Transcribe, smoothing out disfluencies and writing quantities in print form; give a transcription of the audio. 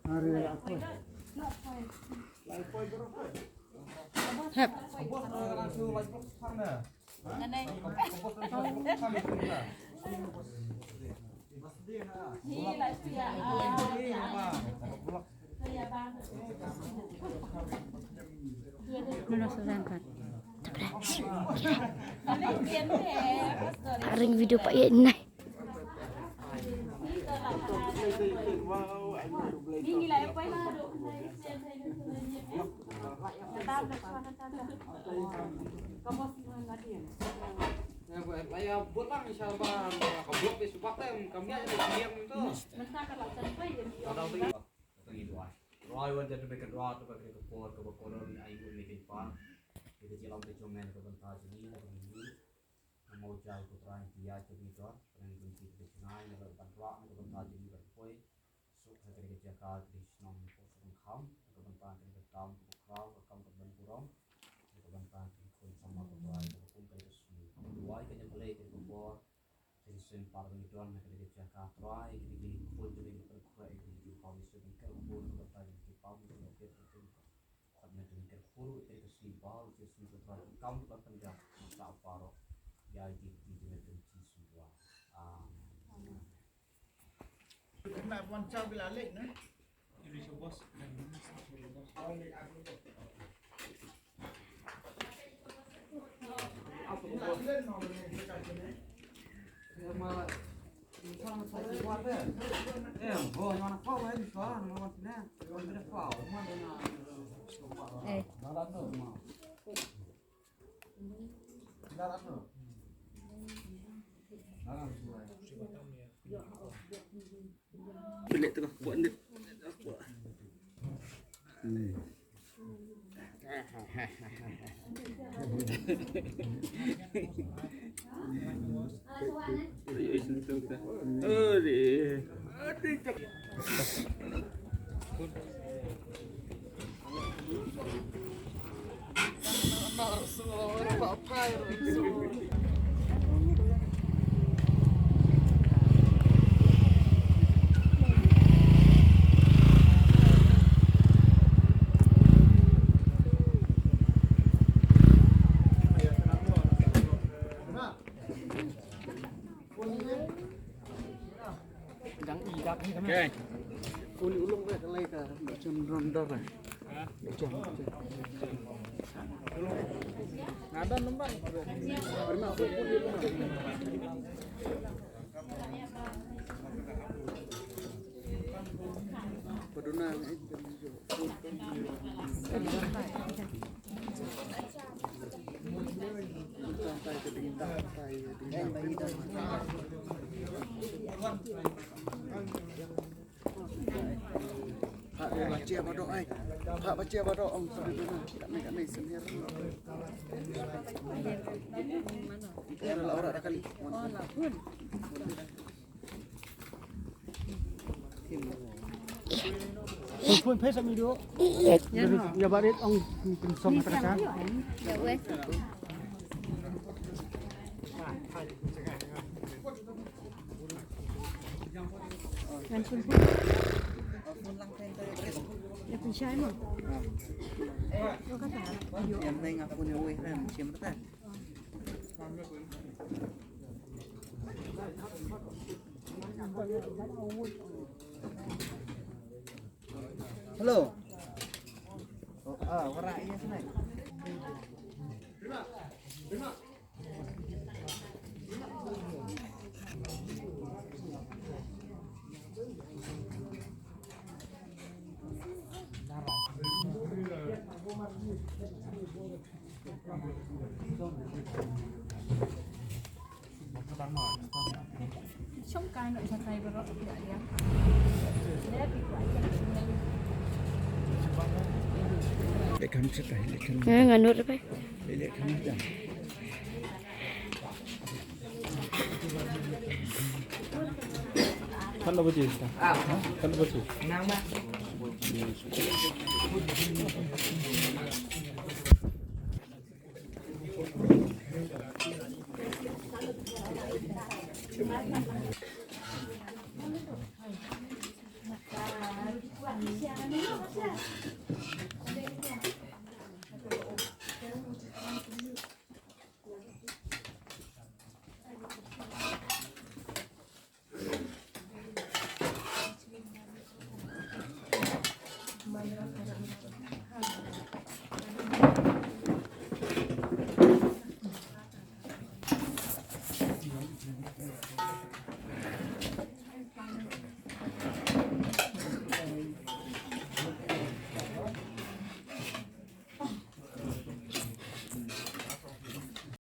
Hep. Taring video Pak Yenai. buat lang insya Allah kablok di subak tem kami aja diam itu Roy wajah tu bekerja roh tu bekerja kepor kebekoran ayu bikin pan kita jalan ke cuman ke bentar sini mau jauh putra dia jadi tu yang kunci ke sungai ke bentar ke bentar jadi berpoi suk ke Jakarta di senang posong kham ke bentar ke tam ke kau ke kam ke benturong ke bentar ke kun sama putra ke pun ke dua ke nyebelai ke kepor jadi sen par ke don ke Jakarta Roy ke kun jadi berkuai ke kau bisa ke kebun ke bentar ke pam ke ke khadna ke khuru ke sibal ke putra kam ke penjak tak paro ya di benci semua nak wancau bila alik nah Ini bos. Pelik tengah buat ni. Okay. Uli ulung ke kelai ka macam ronda kan. Ada nombak. Karena aku pun di rumah. Paduna santai ke dingin santai Pak baca apa doa Pak baca apa doa om tak naik sendiri ya lah orang dah kali Pun pesa video. Ya barit ong pensong terasa. Ya wes. Kan pun. Ya pun syai mah. Lo kata. yang naik aku ni weh kan siapa tak Halo. Warnanya senai. Sống cay nội thật này và rõ lại đi ăn. Để bị quả chân Lekhan setai lekhan. nganut apa? Lekhan dah. Kan lo baju sta. Kan lo baju. Nama.